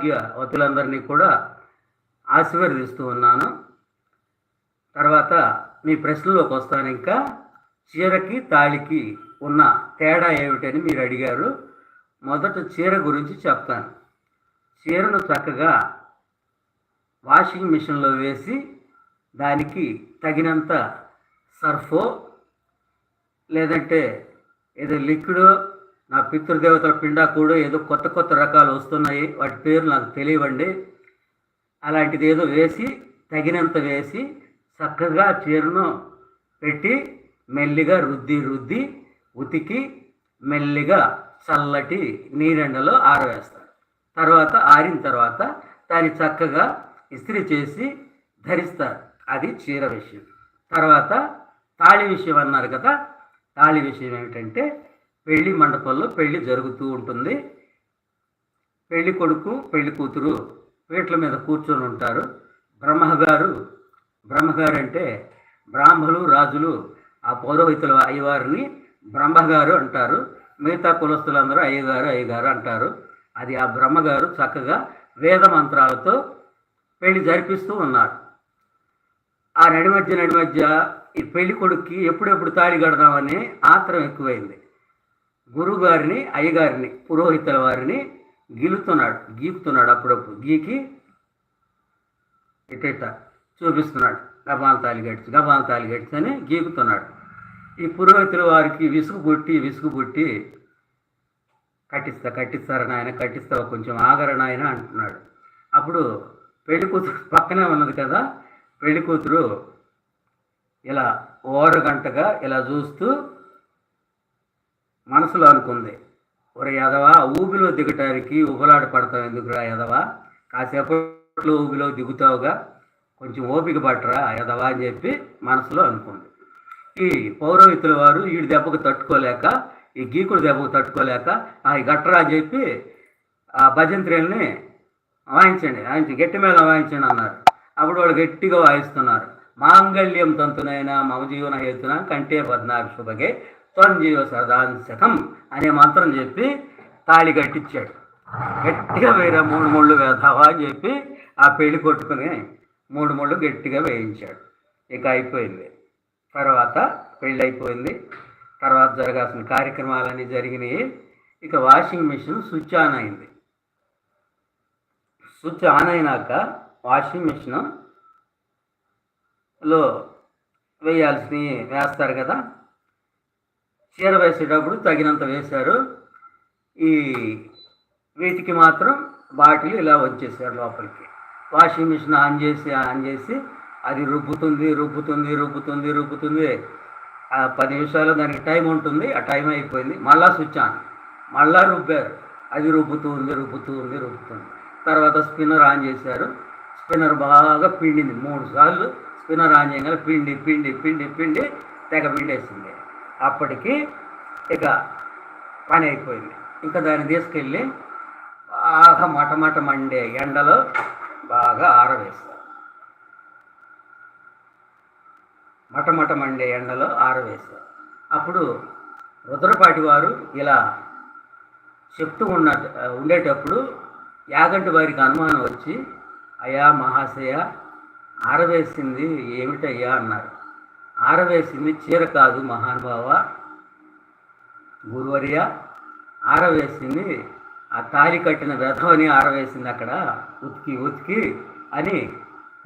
సౌభాగ్యవతులందరినీ కూడా ఆశీర్వదిస్తూ ఉన్నాను. తర్వాత మీ ప్రశ్నలోకి వస్తాను. ఇంకా చీరకి తాళికి ఉన్న తేడా ఏమిటని మీరు అడిగారు. మొదట చీర గురించి చెప్తాను. చీరను చక్కగా వాషింగ్ మిషన్లో వేసి దానికి తగినంత సర్ఫో లేదంటే ఏదో లిక్విడో, నా పితృదేవతల పిండాకుడో ఏదో కొత్త కొత్త రకాలు వస్తున్నాయి, వాటి పేరు నాకు తెలియవండి. అలాంటిది ఏదో వేసి తగినంత వేసి చక్కగా చీరను పెట్టి మెల్లిగా రుద్ది ఉతికి మెల్లిగా చల్లటి నీరెండలో ఆరవేస్తారు. తర్వాత ఆరిన తర్వాత దాన్ని చక్కగా ఇస్త్రీ చేసి ధరిస్తారు. అది చీర విషయం. తర్వాత తాళి విషయం అన్నారు కదా. తాళి విషయం ఏమిటంటే, పెళ్లి మండపంలో పెళ్లి జరుగుతూ ఉంటుంది. పెళ్లి కొడుకు పెళ్లి కూతురు పీటల మీద కూర్చొని ఉంటారు. బ్రహ్మగారు అంటే బ్రాహ్మలు రాజులు ఆ పౌరోహితుల అయ్యవారిని బ్రహ్మగారు అంటారు. మిగతా కులస్తులందరూ అయ్యగారు అంటారు. అది ఆ బ్రహ్మగారు చక్కగా వేద మంత్రాలతో పెళ్లి జరిపిస్తూ ఉన్నారు. ఆ నడిమధ్య ఈ పెళ్లి కొడుక్కి ఎప్పుడెప్పుడు తాళి కడదామని ఆత్రం ఎక్కువైంది. గురువుగారిని అయ్యగారిని పురోహితుల వారిని గీకుతున్నాడు. అప్పుడప్పుడు గీకి ఇట చూపిస్తున్నాడు. గబాల తాళి గడిచి అని గీకుతున్నాడు. ఈ పురోహితుల వారికి విసుగు పుట్టి కట్టిస్తారు నాయన, కట్టిస్తావు, కొంచెం ఆగర నాయన అంటున్నాడు. అప్పుడు పెళ్లి కూతురు పక్కనే ఉన్నది కదా. పెళ్లి కూతురు ఇలా ఓరగంటగా ఇలా చూస్తూ మనసులో అనుకుంది, ఒరే యదవా, ఊబిలో దిగటానికి ఉబలాట పడతావు ఎందుకురా యదవా, కాసేపట్లో ఊబిలో దిగుతావుగా, కొంచెం ఓపిక పట్టరా యదవా అని చెప్పి మనసులో అనుకుంది. ఈ పౌరోహితుల వారు ఈ దెబ్బకు తట్టుకోలేక, ఈ గీకుడు దెబ్బకు తట్టుకోలేక ఈ గట్టరా అని చెప్పి ఆ భజంత్రుల్ని వాయించండి, గట్టి మీద వాయించండి అన్నారు. అప్పుడు వాళ్ళు గట్టిగా వాయిస్తున్నారు. మాంగళ్యం తంతునైనా మమ జీవన హేతున కంటే పద్నాభి శుభగే త్వంజీవ సదాంశకం అనే మంత్రం చెప్పి తాళి కట్టించాడు. గట్టిగా వేరే 3 ముళ్ళు వేద్దావా అని చెప్పి ఆ పెళ్లి కొట్టుకుని 3 ముళ్ళు గట్టిగా వేయించాడు. ఇక అయిపోయింది. తర్వాత పెళ్ళి అయిపోయింది. తర్వాత జరగాల్సిన కార్యక్రమాలన్నీ జరిగినాయి. ఇక వాషింగ్ మిషన్ స్విచ్ ఆన్ అయింది. స్విచ్ ఆన్ అయినాక వాషింగ్ మిషన్లో వేయాల్సినవి వేస్తారు కదా. చీర వేసేటప్పుడు తగినంత వేశారు. ఈ వీటికి మాత్రం బాటిల్ ఇలా వచ్చేసారు లోపలికి. వాషింగ్ మిషన్ ఆన్ చేసి అది రుబ్బుతుంది. 10 నిమిషాలు దానికి టైం ఉంటుంది. ఆ టైం అయిపోయింది. మళ్ళా స్విచ్ ఆన్, మళ్ళా రుబ్బారు. అది రుబ్బుతుంది. తర్వాత స్పిన్నర్ ఆన్ చేశారు. స్పిన్నర్ బాగా పిండింది. 3 సార్లు స్పిన్నర్ ఆన్ చేయగానే పిండి తెగ పిండేసింది. అప్పటికి ఇక పని అయిపోయింది. ఇంకా దాన్ని తీసుకెళ్ళి బాగా మటమట మండే ఎండలో బాగా ఆరవేస్తారు. అప్పుడు రుద్రపాటి వారు ఇలా చెప్తూ ఉండేటప్పుడు యాగంటి వారికి అనుమానం వచ్చి, అయ్యా మహాశయ, ఆరవేసింది ఏమిటయ్యా అన్నారు. ఆరవేసింది చీర కాదు మహానుభావ, గురువర్య, ఆరవేసింది ఆ తాళి కట్టిన రథమని ఆరవేసింది అక్కడ ఉతికి అని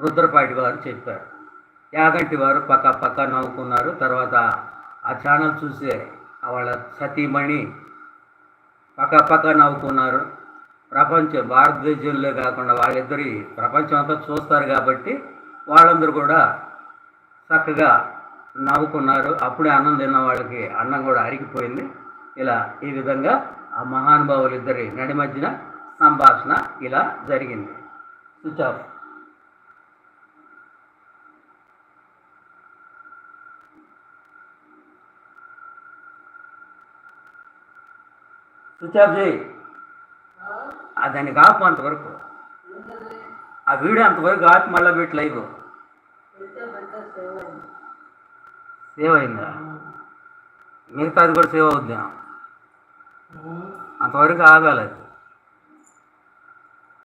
రుద్రపాటి వారు చెప్పారు. యాగంటి వారు పక్క నవ్వుకున్నారు. తర్వాత ఆ ఛానల్ చూసే వాళ్ళ సతీమణి పక్క నవ్వుకున్నారు. భారతదేశంలో కాకుండా వాళ్ళిద్దరి ప్రపంచం అంతా చూస్తారు కాబట్టి వాళ్ళందరూ కూడా చక్కగా నవ్వుకున్నారు. అప్పుడే అన్నం తిన్న వాళ్ళకి అన్నం కూడా అరిగిపోయింది. ఈ విధంగా ఆ మహానుభావులు ఇద్దరి నడి మధ్యన సంభాషణ ఇలా జరిగింది. Switch off. చేయి. దాన్ని కాపు అంతవరకు, ఆ వీడియో అంతవరకు ఆపి మళ్ళీ పెట్టి లైవ్ సేవ్ అయిందా? మిగతాది కూడా సేవ్ అవుద్దాం. అంతవరకు ఆగాలి.